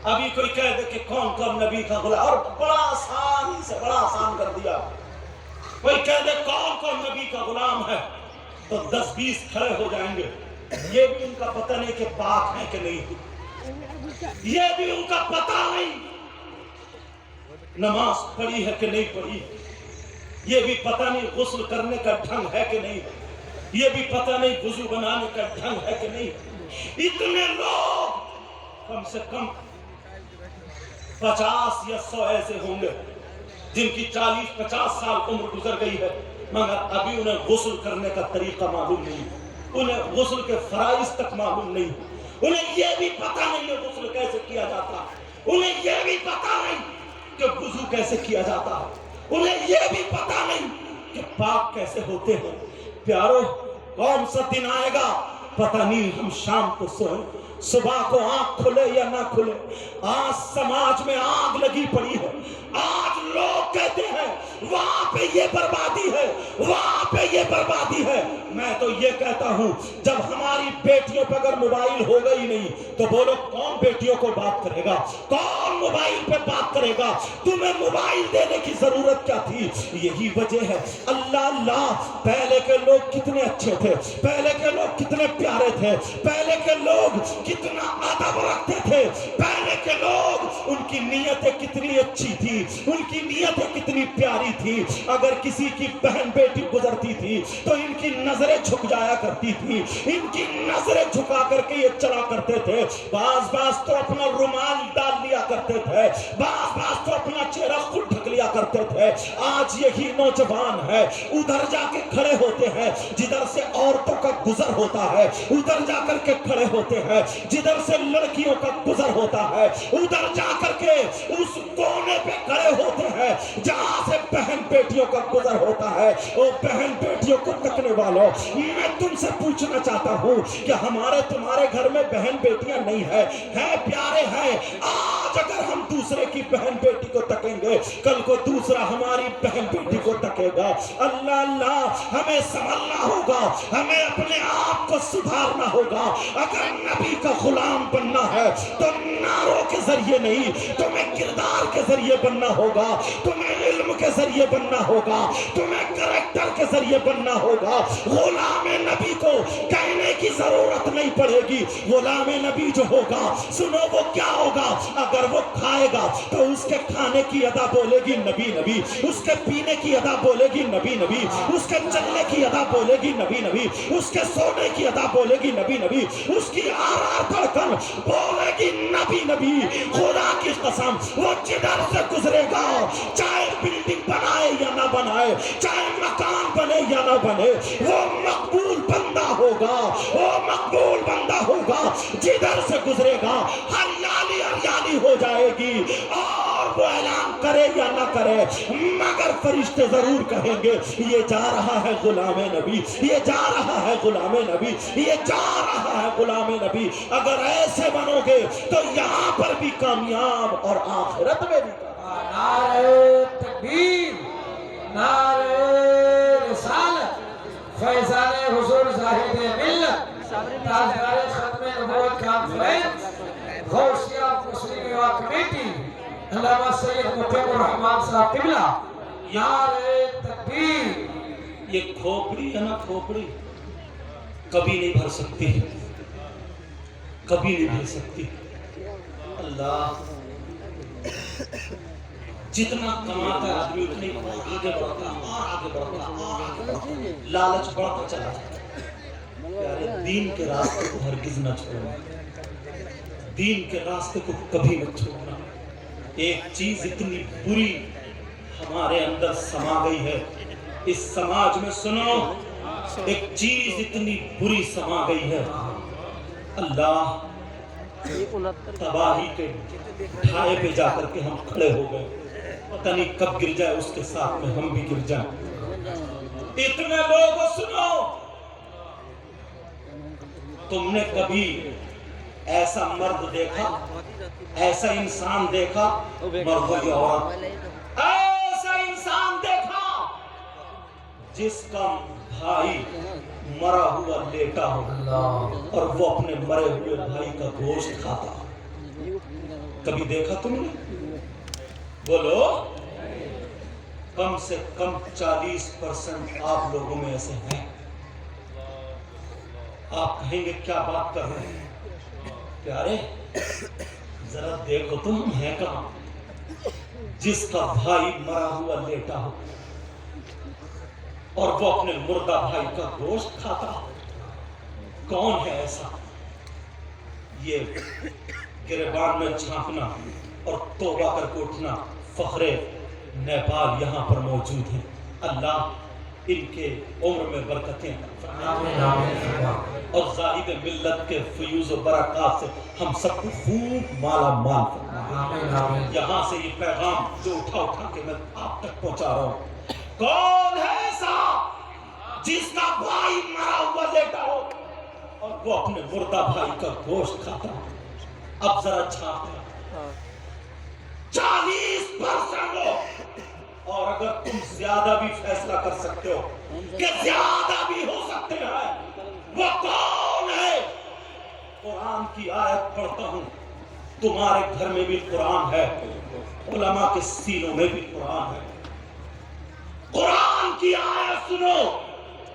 ابھی کوئی کہہ دے کہ کون کون نبی کا غلام، اور بڑا آسانی سے بڑا آسان کر دیا، کوئی کہہ دے کون کون نبی کا غلام ہے تو 10-20 کھڑے ہو جائیں گے۔ یہ بھی ان کا پتہ نہیں کہ پاک ہے کہ نہیں، یہ بھی ان کا پتہ نہیں نماز پڑھی ہے کہ نہیں پڑھی، یہ بھی پتہ نہیں غسل کرنے کا ڈھنگ ہے کہ نہیں، یہ بھی پتہ نہیں وضو بنانے کا ڈھنگ ہے کہ نہیں۔ اتنے لوگ کم سے کم 50 یا 100 ایسے ہوں گے جن کی 40-50 سال عمر گزر گئی ہے، مگر ابھی انہیں غسل کرنے کا طریقہ معلوم نہیں، انہیں غسل کے فرائض تک معلوم نہیں، انہیں یہ بھی پتہ نہیں ہے غسل کیسے کیا جاتا، انہیں یہ بھی پتہ نہیں کہ وضو کیسے کیا جاتا، انہیں یہ بھی پتہ نہیں کہ پاک کیسے ہوتے ہیں۔ پیارو، کون سا دن آئے گا پتہ نہیں، ہم شام کو سوئیں، صبح کو آنکھ کھلے یا نہ کھلے، آج سماج میں آگ لگی پڑی ہے، آج لوگ کہتے ہیں وہاں پہ یہ بربادی ہے، وہاں پہ یہ بربادی ہے۔ میں تو یہ کہتا ہوں جب ہماری بیٹیوں پہ اگر موبائل ہوگا ہی نہیں تو بولو کون بیٹیوں کو بات کرے گا، کون موبائل پہ بات کرے گا؟ تمہیں موبائل دینے کی ضرورت کیا تھی؟ یہی وجہ ہے۔ اللہ پہلے کے لوگ کتنے اچھے تھے، پہلے کے لوگ کتنے پیارے تھے، پہلے کے لوگ کتنا ادب رکھتے تھے، پہلے کے لوگ ان کی نیتیں کتنی اچھی تھی، ان کی نیتیں کتنی پیاری تھی۔ اگر کسی کی بہن بیٹی گزرتی تھی تو ان کی نظریں جھک جایا کرتی تھی، ان کی نظریں جھکا کر کے یہ چلا کرتے تھے، بعض تو اپنا رومال ڈال لیا کرتے تھے، بعض تو اپنا چہرہ خود ڈھک لیا کرتے تھے۔ آج یہی نوجوان ہے ادھر جا کے کھڑے ہوتے ہیں جدھر سے عورتوں کا گزر ہوتا ہے، ادھر جا کر کے کھڑے ہوتے ہیں جدھر سے لڑکیوں کا گزر ہوتا ہے، ادھر جا کر کے اس کونے پہ کھڑے ہوتے ہیں جہاں سے بہن بیٹیوں کا گزر ہوتا ہے۔ او بہن بیٹیوں کو تکنے والوں، میں تم سے پوچھنا چاہتا ہوں کہ ہمارے تمہارے گھر میں بہن بیٹیاں نہیں ہیں، ہیں پیارے ہیں۔ آج اگر ہم دوسرے کی بہن بیٹی کو تکیں گے، کل کو دوسرا ہماری بہن بیٹی کو تکے گا۔ اللہ ہمیں سنبھلنا ہوگا، ہمیں اپنے آپ کو سدھارنا ہوگا۔ اگر نبی کا غلام بننا ہے تو نعروں کے ذریعے نہیں، تمہیں کردار کے ذریعے بننا ہوگا، تمہیں علم کے ذریعے بننا ہوگا، تمہیں کریکٹر کے ذریعے بننا ہوگا۔ غلام نبی کو کہنے کی ضرورت نہیں پڑے گی، غلام نبی جو ہوگا سنو وہ کیا ہوگا، اگر وہ کھائے گا تو اس کے کھانے کی ادا بولے گی نبی نبی، اس کے پینے کی ادا بولے گی نبی نبی، اس کے چلنے کی ادا بولے گی نبی نبی، اس کے سونے کی ادا بولے گی نبی نبی، اس کی آرار دھڑکن بولے گی نبی نبی۔ خدا کی قسم وہ جدھر سے گزرے گا، چاہے بلڈنگ بنائے یا نہ بنائے، چاہے مکان بنے یا نہ بنے، وہ مقبول بندہ ہوگا، وہ مقبول بندہ ہوگا۔ جدھر سے گزرے گا ہریالی ہریالی ہو جائے گی، اور وہ اعلان کرے یا نہ کرے مگر فرشتے ضرور کہیں گے یہ جا رہا ہے غلام نبی، یہ جا رہا ہے غلام نبی، یہ جا رہا ہے غلام نبی۔ اگر ایسے بنو گے تو یہاں پر بھی کامیاب اور آخرت میں بھی کامیاب۔ نعرہ تکبیر، نعرہ رسالت، فیضان حضور صاحب ملت، تاجدار ختم نبوت کانفرنس، غوثیہ مسلم یووا کمیٹی، علامہ سید مطیع الرحمن صاحب قبلہ، نعرہ تکبیر۔ یہ کھوپڑی ہے نا، کھوپڑی کبھی نہیں بھر سکتی، کبھی نہیں بھر سکتی۔ اللہ جتنا کماتا ہے آدمی اتنی آگے بڑھتا اور آگے بڑھتا اور آگے بڑھتا، لالچ بڑھتا چلا جاتا۔ پیارے دین کے راستے کو ہرگز نہ چھوڑنا، دین کے راستے کو کبھی نہ چھوڑنا۔ ایک چیز اتنی بری ہمارے اندر سما گئی ہے اس سماج میں، سنو ایک چیز اتنی بری سما گئی ہے، اللہ تباہی کے ڈھائے پہ جا کر کے ہم کھڑے ہو گئے، پتہ نہیں کب گر جائے اس کے ساتھ میں ہم بھی گر جائیں۔ اتنے لوگوں سنو، تم نے کبھی ایسا مرد دیکھا، ایسا انسان دیکھا، مرد ہو یا عورت، ایسا انسان دیکھا جس کا بھائی مرا ہوا لیٹا ہو اور وہ اپنے مرے ہوئے بھائی کا گوشت کھاتا؟ کبھی دیکھا تم نے؟ بولو، کم سے کم 40% آپ لوگوں میں ایسے ہیں۔ آپ کہیں گے کیا بات کر رہے ہیں؟ پیارے ذرا دیکھو تم ہیں کہاں؟ جس کا بھائی مرا ہوا لیٹا ہو اور وہ اپنے مردہ بھائی کا گوشت کھاتا ہو، کون ہے ایسا؟ یہ گریبان میں جھانکنا اور توبہ کر کے اٹھنا فخر نیپال یہاں پر موجود ہیں۔ اللہ ان کے عمر میں برکتیں اور زاہد ملت کے فیوز و برکات سے ہم سب کو خوب مالا مال فرمائے۔ یہاں سے یہ پیغام جو اٹھا کے میں آپ تک پہنچا رہا ہوں، کون ہے ایسا جس کا بھائی مرا ہوا لیٹا ہو اور وہ اپنے مردہ بھائی کا گوشت کھاتا ہو؟ اب ذرا جھانکنا، 40% لوگ، اور اگر تم زیادہ بھی فیصلہ کر سکتے ہو کہ زیادہ بھی ہو سکتے ہیں، وہ کون ہے؟ قرآن کی آیت پڑھتا ہوں، تمہارے گھر میں بھی قرآن ہے، علماء کے سینوں میں بھی قرآن ہے۔ قرآن کی آیت سنو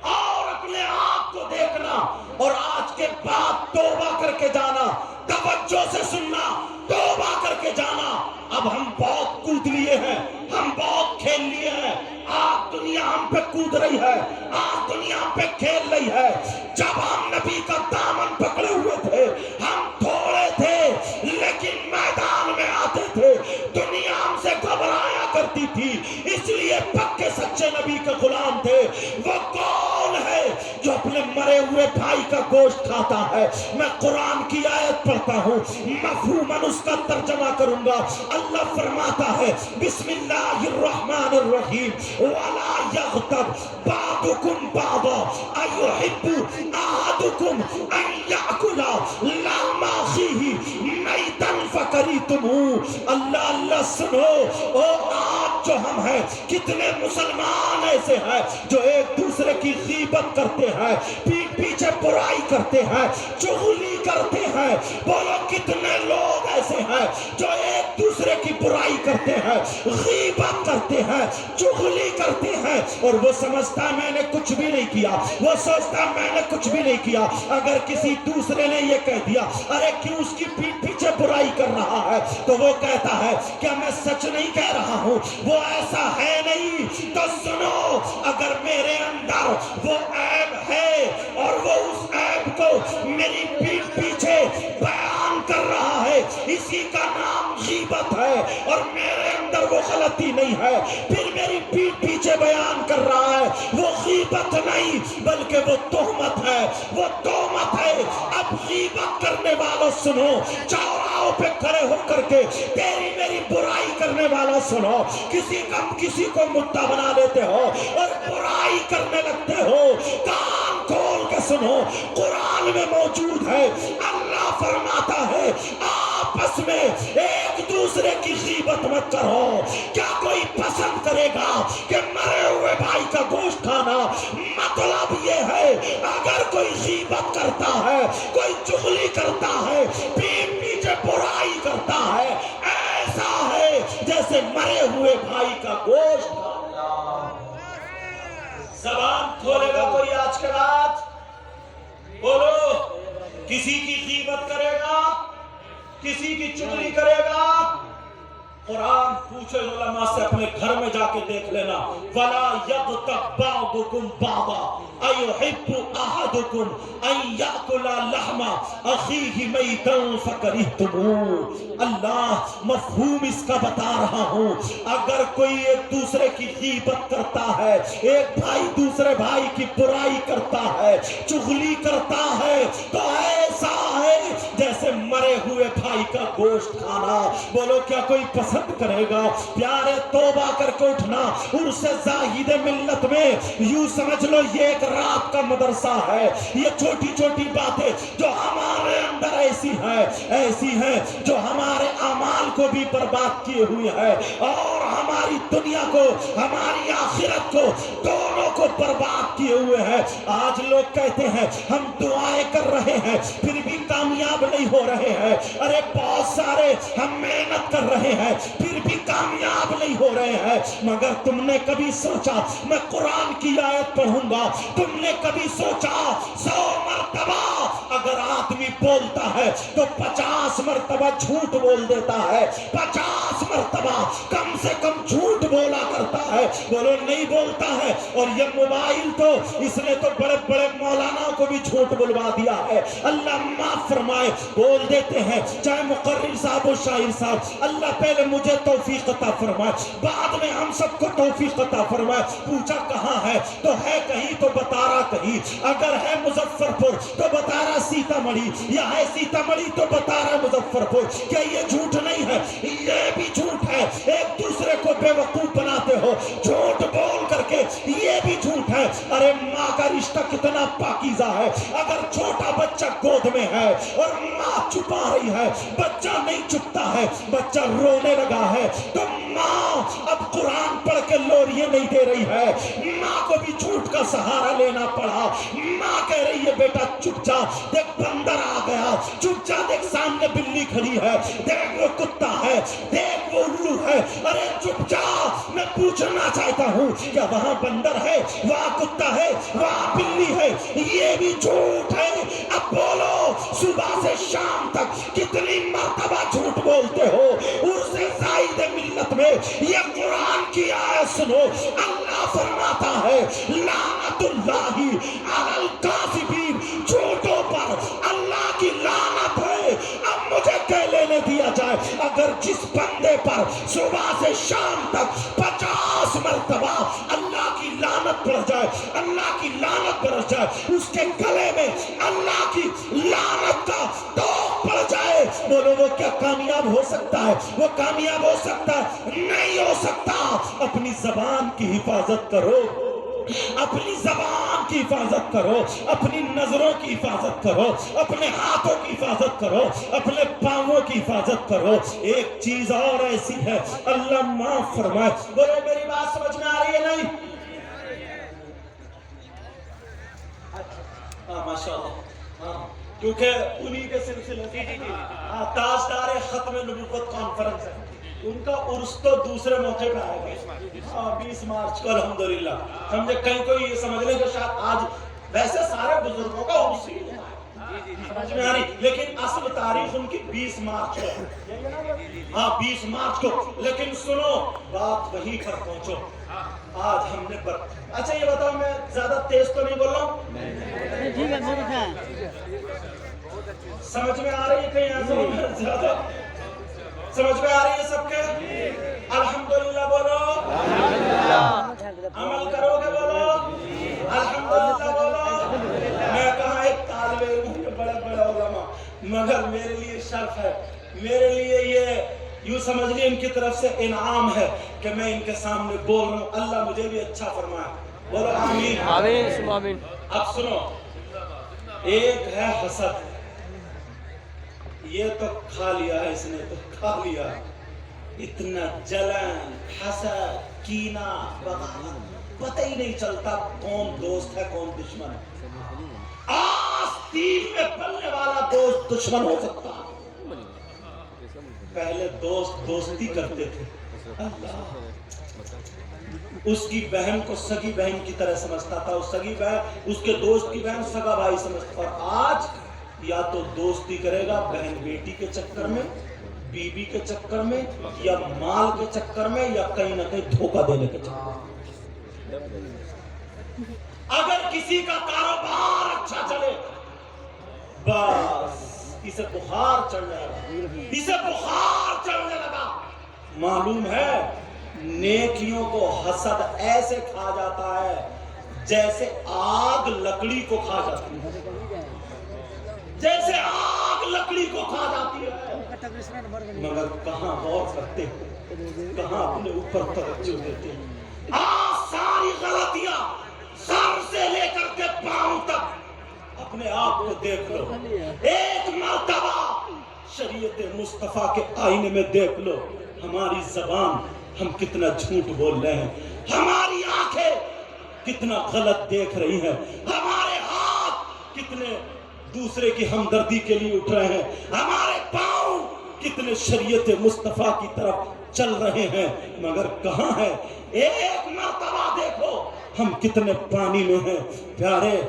اور اپنے آپ کو دیکھنا، اور آج کے بعد توبہ کر کے جانا، توجہ سے سننا، توبہ کر کے جانا۔ اب ہم بہت کود لیے ہیں، ہم بہت کھیل لیے ہیں، آج دنیا ہم پہ کود رہی ہے، آج دنیا ہم پہ کھیل رہی ہے۔ جب ہم نبی کا دامن پکڑے ہوئے تھے، ہم تھوڑے تھے لیکن میدان میں آتے تھے، دنیا ہم سے گھبرایا کرتی تھی، اس لیے پکے سچے نبی کے غلام تھے۔ وہ کون ہے جو اپنے مرے ہوئے بھائی کا گوشت کھاتا ہے؟ میں قرآن کی آیت پڑھتا ہوں، مفہوماً اس کا ترجمہ کروں گا۔ اللہ فرماتا ہے بسم اللہ الرحمن الرحیم وَلَا يَغْتَبْ بَعْضُكُمْ بَعْضًا أَيُحِبُّ أَحَدُكُمْ أَن يَأْكُلَ لَحْمَ أَخِيهِ مَيْتًا فَكَرِهْتُمُوهُ۔ اللہ سنو، او آج جو ہم ہیں، کتنے مسلمان ایسے ہیں جو ایک دوسرے کی غیبت کرتے ہیں، پیٹ پیچھے برائی کرتے ہیں، چغلی کرتے ہیں۔ بولو کتنے لوگ ایسے ہیں جو ایک دوسرے کی برائی کرتے ہیں، غیبت کرتے ہیں، چغلی کرتے ہیں، اور وہ سمجھتا ہے میں نے کچھ بھی نہیں کیا، وہ سوچتا ہے میں نے کچھ بھی نہیں کیا۔ اگر کسی دوسرے نے یہ کہہ دیا ارے کیوں اس کی پیٹ پیچھے برائی کر رہا ہے، تو وہ کہتا ہے کیا میں سچ نہیں کہہ رہا ہوں، وہ ایسا ہے نہیں؟ تو سنو، اگر میرے اندر وہ عیب ہے اور وہ اس عیب کو میری پیٹ پیچھے بیان کر رہا ہے، اسی کا نام غیبت ہے، اور میرے اندر وہ غلطی نہیں ہے، پھر میری پیٹ پیچھے بیان کر رہا ہے، وہ غیبت نہیں بلکہ وہ تہمت ہے، وہ تہمت ہے۔ اب غیبت کرنے والوں سنو، چوراہوں پہ کھڑے ہو کر کے تیری میری برائی کرنے والا سنو، کسی کو مدعا بنا لیتے ہو اور برائی کرنے لگتے ہو، کان کھول کے سنو، قرآن میں موجود ہے۔ اللہ فرماتا ہے آپس میں ایک دوسرے کی غیبت مت کرو۔ کیا کوئی پسند کرے گا کہ مرے ہوئے بھائی کا گوشت کھانا؟ مطلب یہ ہے اگر کوئی غیبت کرتا ہے، کوئی چغلی کرتا ہے، پیٹ پیچھے برائی کرتا ہے، ایسا ہے جیسے مرے ہوئے بھائی کا گوشت کھانا۔ زبان کھولے گا کوئی آج کے بعد؟ بولو، کسی کی غیبت کرے گا، کسی کی چغلی کرے گا؟ قرآن پوچھے علماء سے، اپنے گھر میں جا کے دیکھ لینا، وَلَا يَغْتَبْ بَعْضُكُمْ بَعْضًا أَيُحِبُّ أَحَدُكُمْ أَن يَأْكُلَ لَحْمَ أَخِيهِ مَيْتًا فَكَرِهْتُمُوهُ۔ اللہ مفہوم اس کا بتا رہا ہوں، اگر کوئی ایک دوسرے کی غیبت کرتا ہے، ایک بھائی دوسرے بھائی کی برائی کرتا ہے، چغلی کرتا ہے، تو ایسا ہے جیسے مرے ہوئے بھائی کا گوشت کھانا۔ بولو کیا کوئی پسند کرے گا؟ پیارے توبہ کر کے اٹھنا۔ عرس زاہد ملت میں یوں سمجھ لو یہ ایک رات کا مدرسہ ہے۔ یہ چھوٹی چھوٹی باتیں جو ہمارے اندر ایسی ہیں جو ہمارے اعمال کو بھی برباد کیے ہوئے ہیں، اور ہماری دنیا کو، ہماری آخرت کو، دونوں کو برباد کیے ہوئے ہیں. آج لوگ کہتے ہیں ہم دعائیں کر رہے ہیں پھر بھی کامیاب نہیں ہو رہے ہیں. ارے بہت سارے ہم محنت کر رہے ہیں پھر بھی کامیاب نہیں ہو رہے ہیں. مگر تم نے کبھی سوچا میں قرآن کی آیت پڑھوں گا, تم نے کبھی سوچا 100 مرتبہ اگر آدمی بولتا ہے تو 50 مرتبہ جھوٹ بول دیتا ہے, 50 مرتبہ کم سے کم جھوٹ بولا کرتا ہے. بولو نہیں بولتا ہے. اور یہ موبائل تو اس نے تو بڑے بڑے مولانا کو بھی جھوٹ بلوا دیا ہے. اللہ معاف فرمائے, بول دیتے ہیں چاہے مقرر صاحب و شاعر صاحب. اللہ پہلے مجھے توفیق عطا فرمائے, بعد میں ہم سب کو توفیق عطا فرمائے. پوچھا کہاں ہے تو ہے کہیں تو بتا رہا کہیں, اگر ہے مظفر پور تو بتا رہا سیتا مڑھی, یا ہے سیتا مڑھی تو بتا رہا مظفر پور. کیا یہ جھوٹ نہیں ہے؟ یہ بھی جھوٹ ہے. ایک دوسرے کو بے وقوف بناتے ہو جھوٹ بول کر کے, یہ بھی جھوٹ ہے. ارے ماں کا رشتہ کتنا پاکیزہ ہے. اگر چھوٹا بچہ گود میں ہے اور ماں چھپا رہی ہے, بچہ نہیں چھپتا ہے, بچہ رونے لگا ہے تو ماں اب قرآن پڑھ کے لوریے نہیں دے رہی ہے. ماں کو بھی جھوٹ کا سہارا لینا پڑا. ماں کہہ رہی ہے بیٹا چپ جا, دیکھ بندر آ گیا, چپ جا, دیکھ سامنے بلی کھڑی ہے, دیکھ وہ کتا ہے, دیکھ وہ الو ہے, ارے چپ جا. میں پوچھنا چاہتا ہوں کیا وہاں بندر ہے, وہاں کتا ہے, وہاں بلی ہے؟ یہ بھی جھوٹ ہے. اب بولو صبح سے شام تک کتنی مرتبہ جھوٹ بولتے ہو؟ عرص زائد ملت میں یہ قرآن کی آیت سنو. اللہ فرماتا ہے لعنت اللہ علی الکاذبین, جھوٹوں پر اللہ کی لعنت ہے. اب مجھے کہہ لینے دیا جائے, اگر جس بندے پر صبح سے شام تک 50 مرتبہ اللہ کی لعنت پڑ جائے, اللہ کی لعنت پڑ جائے, اس کے گلے میں اللہ کی لعنت کا توق پڑ جائے, بولو وہ کیا کامیاب ہو سکتا ہے؟ وہ کامیاب ہو سکتا ہے؟ نہیں ہو سکتا. اپنی زبان کی حفاظت کرو, اپنی زبان کی حفاظت کرو, اپنی نظروں کی حفاظت کرو, اپنے ہاتھوں کی حفاظت کرو, اپنے پاؤں کی حفاظت کرو. ایک چیز اور ایسی ہے, اللہ معاف فرمائے. بولو میری بات سمجھ میں آ رہی ہے نہیں؟ ہاں ماشاء اللہ, کیونکہ انہی کے سلسلے سے تاجدار ختم نبوت کانفرنس ہے, ان کا عرس تو دوسرے موقع پہ آئے گا 20 مارچ کو الحمدللہ. سمجھے کہیں کوئی یہ سمجھ لیں کہ شاید آج, ویسے سارے بزرگوں کا عرس ہی ہے, سمجھ میں آ رہی, لیکن اصل تاریخ ان کی 20 مارچ کو, ہاں 20 مارچ کو. لیکن سنو بات وہی پر پہنچو. آج ہم نے اچھا یہ بتاؤ, میں زیادہ تیز تو نہیں بول رہا ہوں؟ سمجھ میں آ رہی ہے کہیں ایسا زیادہ سمجھ میں آ رہی ہے سب کے؟ الحمدللہ بولو, عمل کرو گے بولو, الحمدللہ بولو. میں کہا ایک طالب علم کے بڑے بڑے علماء, مگر میرے لیے شرف ہے, میرے لیے یہ یوں سمجھ لی ان کی طرف سے انعام ہے کہ میں ان کے سامنے بول رہا ہوں. اللہ مجھے بھی اچھا فرمائے, بولو آمین. آمین آمین. اب سنو, ایک ہے حسد, یہ تو کھا لیا ہے, اس نے تو کھا لیا. اتنا جلن, حسد, کینہ, بغاوت, پتہ ہی نہیں چلتا کون دوست ہے کون دشمن ہے. آستین میں پلنے والا دوست دشمن ہو سکتا ہے. پہلے دوست دوستی کرتے تھے, اللہ اس کی بہن کو سگی بہن کی طرح سمجھتا تھا, اس سگی بہن اس کے دوست کی بہن سگا بھائی سمجھتا. اور آج یا تو دوستی کرے گا بہن بیٹی کے چکر میں, بیوی کے چکر میں, یا مال کے چکر میں, یا کہیں نہ کہیں دھوکہ دینے کے چکر میں. اگر کسی کا کاروبار اچھا چلے بس اسے بخار چڑھنے لگا, اسے بخار چڑھنے لگا. معلوم ہے نیکیوں کو حسد ایسے کھا جاتا ہے جیسے آگ لکڑی کو کھا جاتی ہے, جیسے آگ لکڑی کو کھا جاتی ہے. مگر کہاں غور کرتے ہیں, کہاں اپنے اوپر توجہ دیتے ہیں. ساری غلطیاں سر سے لے کر کے پاؤں تک اپنے آپ کو دیکھ لو. ایک مرتبہ شریعت مصطفیٰ کے آئینے میں دیکھ لو. ہماری زبان, ہم کتنا جھوٹ بول رہے ہیں. ہماری آنکھیں, کتنا غلط دیکھ رہی ہیں، ہمارے ہاتھ کتنے دوسرے کی ہمدردی کے لیے اٹھ رہے ہیں، ہمارے پاؤں کتنے شریعت مصطفیٰ کی طرف چل رہے ہیں، مگر کہاں ہے؟ ایک مرتبہ دیکھو ہم کتنے پانی میں ہیں پیارے،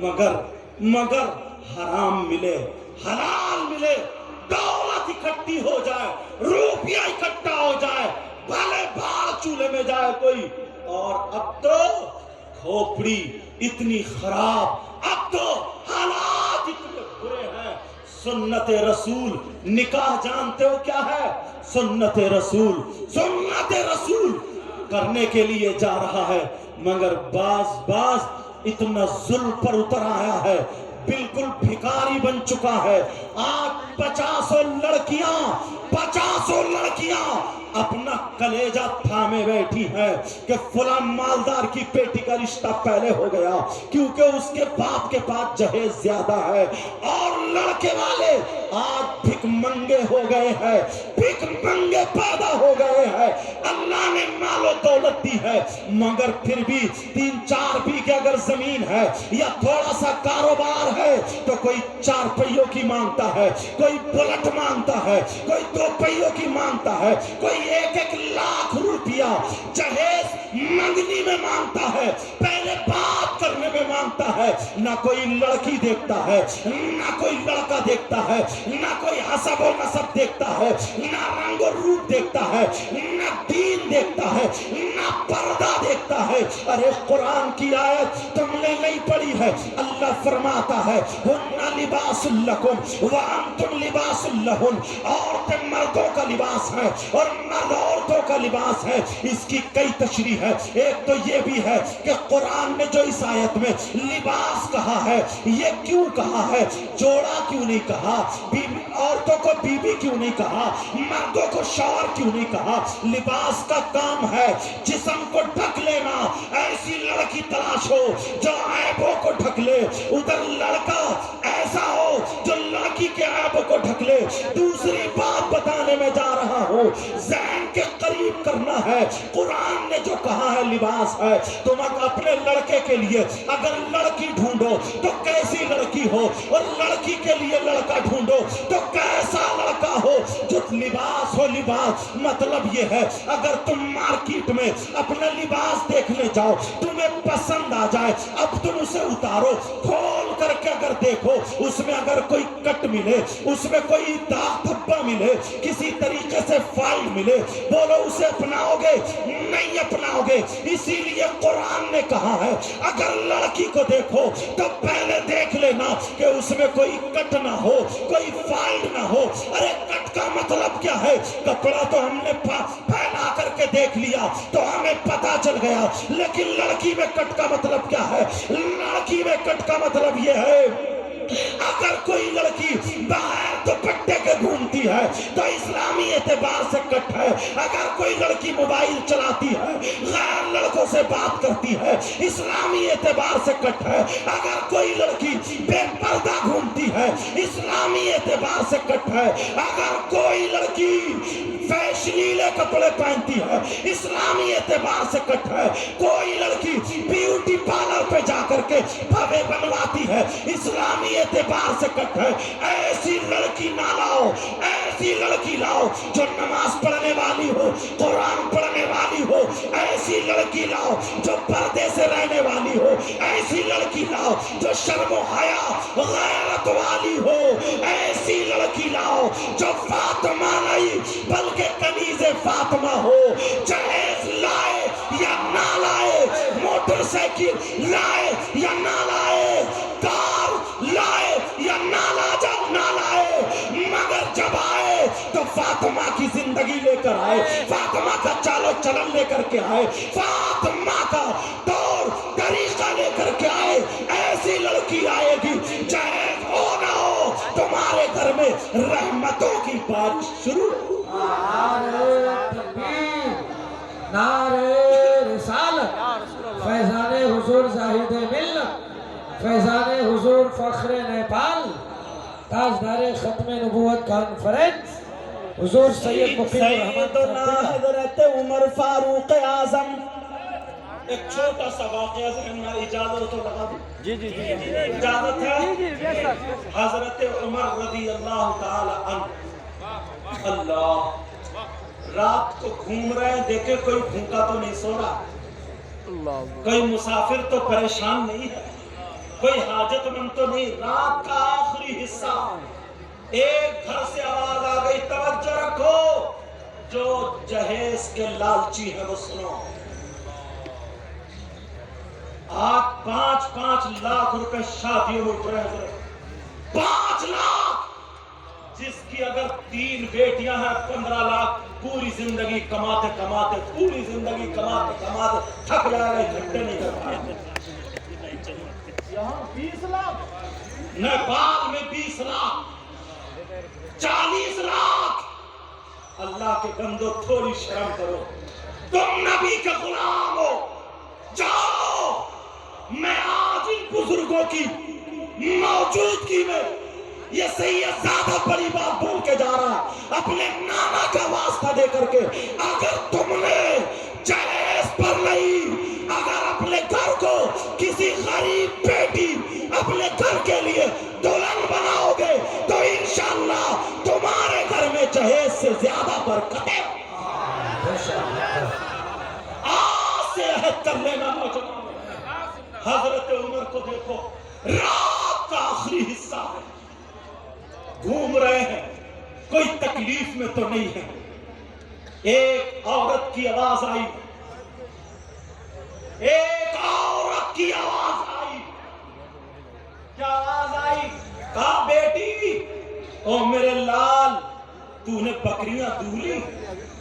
مگر حرام ملے، حلال ملے، دولت اکٹھی ہو جائے، روپیہ اکٹھا ہو جائے، بھلے بھاڑ چولہے میں جائے کوئی، اور اب تو کھوپڑی اتنی خراب، اب تو حالات اتنے برے ہیں۔ سنت رسول، نکاح جانتے ہو کیا ہے؟ سنت رسول کرنے کے لیے جا رہا ہے، مگر باز اتنا ظلم پر اتر آیا ہے، بالکل بھکاری بن چکا ہے۔ آج 50 لڑکیاں اپنا کلیجہ تھامے بیٹھی ہیں کہ فلاں مالدار کی بیٹی کا رشتہ پہلے ہو گیا کیونکہ اس کے باپ کے پاس جہیز زیادہ ہے، اور لڑکے والے آج بھک منگے ہو گئے ہیں، بھک منگے پیدا ہو گئے ہیں۔ اللہ نے مال و دولت دی ہے، مگر پھر بھی 3-4 بیگھے اگر زمین ہے یا تھوڑا سا کاروبار ہے تو کوئی 4 پہیوں کی مانگتا ہے، کوئی بلٹ مانگتا ہے، کوئی 2 پہیوں کی مانگتا ہے، کوئی 1 لاکھ روپیہ جہیز منگنی میں مانگتا ہے، پہلے بات کرنے میں مانگتا ہے۔ نہ کوئی لڑکی دیکھتا ہے، نہ کوئی لڑکا دیکھتا ہے، نہ کوئی حسب و نسب دیکھتا ہے، نہ رنگ و روپ دیکھتا ہے، نہ دین دیکھتا ہے، نہ پردہ دیکھتا ہے۔ ارے قرآن کی آیت تم نے نہیں پڑھی ہے، اللہ فرماتا ہے ہن لباس لکم وانتم لباس لہن، عورتیں مردوں کا لباس ہے اور مرد عورتوں کا لباس ہے۔ اس کی کئی تشریح ہے، ایک تو یہ بھی ہے کہ قرآن نے جو اس آیت میں لباس کہا ہے، یہ کیوں کہا ہے؟ جوڑا کیوں نہیں کہا؟ عورتوں کو بیوی کیوں نہیں کہا؟ مردوں کو شوہر کیوں نہیں کہا؟ لباس کا کام ہے جسم کو ڈھک لینا، ایسی لڑکی تلاش ہو جو عیبوں کو ڈھک لے، ادھر لڑکا ایسا ہو جو لڑکی کے عیبوں کو ڈھک لے۔ دوسری بات بتانے میں جا رہا ہوں، ذہن کے قریب کرنا ہے۔ قرآن نے جو کہا ہے لباس ہے، تم اپنے لڑکے کے لیے اگر لڑکی ڈھونڈو تو کیسی لڑکی ہو، اور لڑکی کے لیے لڑکا ڈھونڈو تو کیسا لڑکا ہو جو لباس ہو۔ لباس مطلب یہ ہے اگر تم مارکیٹ میں اپنا لباس دیکھنے جاؤ، تمہیں پسند آ جائے، اب تم اسے اتارو، کھول کر کے اگر دیکھو، اس میں اگر کوئی کٹ ملے، اس میں کوئی داغ دھبا ملے، کسی طریقے سے فائل ملے، بولو اسے اپناؤ گے؟ نہیں اپناؤ گے۔ اسی لیے قرآن نے کہا ہے اگر لڑکی کو دیکھو تو پہلے دیکھ لینا کہ اس میں کوئی کٹ نہ ہو، کوئی فائل نہ ہو۔ ارے کٹ کا مطلب کیا ہے؟ کپڑا تو ہم نے پھیلا کر کے دیکھ لیا تو ہمیں پتا چل گیا، لیکن لڑکی میں کٹ کا مطلب کیا ہے؟ لڑکی میں کٹ کا مطلب یہ ہے اگر کوئی لڑکی باہر دوپٹے کے گھومتی ہے تو اسلامی اعتبار سے کٹ ہے۔ اگر کوئی لڑکی موبائل چلاتی ہے، غیر لڑکوں سے بات کرتی ہے، اسلامی اعتبار سے کٹ ہے۔ اگر کوئی لڑکی بے پردہ گھومتی ہے، اسلامی اعتبار سے کٹ ہے۔ اگر کوئی لڑکی فیشنیلے کپڑے پہنتی ہے، اسلامی اعتبار سے کٹ ہے۔ کوئی لڑکی بیوٹی پارلر پہ جا کر کے بھوے بنواتی ہے، اسلامی اعتبار سے کٹ ہے۔ ایسی لڑکی نہ لاؤ، ایسی لڑکی لاؤ جو نماز پڑھنے والی ہو، قرآن پڑھنے والی ہو۔ ایسی لڑکی لاؤ جو پردے سے رہنے والی ہو۔ ایسی لڑکی لاؤ جو شرم و حیا غیرت والی ہو۔ ایسی لڑکی لاؤ جو فاطمہ نہیں بلکہ کنیز فاطمہ ہو۔ جہیز لائے یا نہ لائے، موٹر سائیکل لائے یا نہ لائے، کار لائے یا نہ لائے، مگر جب آئے تو فاطمہ کی زندگی لے کر آئے، فاطمہ کا چالو چلن لے کر کے آئے، فاطمہ کا طور طریقہ لے کر کے آئے۔ ایسی لڑکی آئے گی جہیز ہو نہ ہو، تمہارے گھر میں رحمتوں کی بارش شروع۔ نعرہ تکبیر، نعرہ رسالت، فیضان حضور زاہد ملت، فیضان حضور فخر نیپال، تاجدار ختم نبوت کانفرنس حضور سید مقیم الرحمت سیدنا حضرت عمر فاروق اعظم ایک چھوٹا سا واقعہ ذہن میں اجازت تو لگا دوں؟ جی جی جی اجازت ہے؟ جی بے شک حضرت عمر رضی اللہ تعالی عنہ اللہ رات کو گھوم رہے ہیں، دیکھے کوئی بھوکا تو نہیں سو رہا، اللہ کوئی مسافر تو پریشان نہیں ہے، کوئی حاجت مند تو نہیں، رات کا آخری حصہ ایک گھر سے آواز آ گئی، توجہ رکھو، جو جہیز کے لالچی ہے وہ سنو، آج 5 لاکھ روپے شادیوں میں اٹھ رہے ہیں، 5 لاکھ، جس کی اگر 3 بیٹیاں ہیں 15 لاکھ، پوری زندگی کماتے کماتے پوری زندگی کماتے کماتے تھک جائے گا، اکٹھے نہیں کر پائے، یہاں 20 لاکھ، نیپال میں 20 لاکھ، 40 لاکھ، اللہ کے بندو تھوڑی شرم کرو، تم نبی کے غلام ہو، جاؤ، میں آج ان بزرگوں کی موجودگی میں یہ سید زیادہ بڑی بات بول کے جا رہا ہے، اپنے نانا کا واسطہ دے کر کے، اگر تم نے جہیز پر نہیں، اگر اپنے گھر کو کسی غریب بیٹی اپنے گھر کے لیے دلہن بناؤ گے تو انشاءاللہ تمہارے گھر میں جہیز سے زیادہ برکتیں، آج سے عہد کر لینا نوجوان، حضرت عمر کو دیکھو، رات کا آخری حصہ ہے، گھوم رہے ہیں، کوئی تکلیف میں تو نہیں ہے، ایک عورت کی آواز آئی، ایک عورت کی آواز آئی، کیا آواز آئی؟ کہا بیٹی، او میرے لال، تو نے بکریاں دولی؟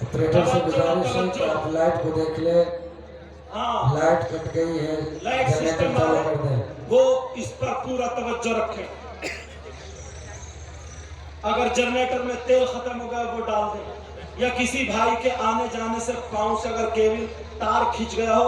آپریٹر سے گزارش ہے کہ آپ لائٹ کو دیکھ لیں، ہاں لائٹ کٹ گئی ہے، لائٹ جنریٹر سسٹم چالو کر دیں۔ وہ اس پر پورا توجہ رکھیں، اگر جنریٹر میں تیل ختم ہو گیا وہ ڈال دیں، یا کسی بھائی کے آنے جانے سے پاؤں سے اگر کیبل تار کھچ گیا ہو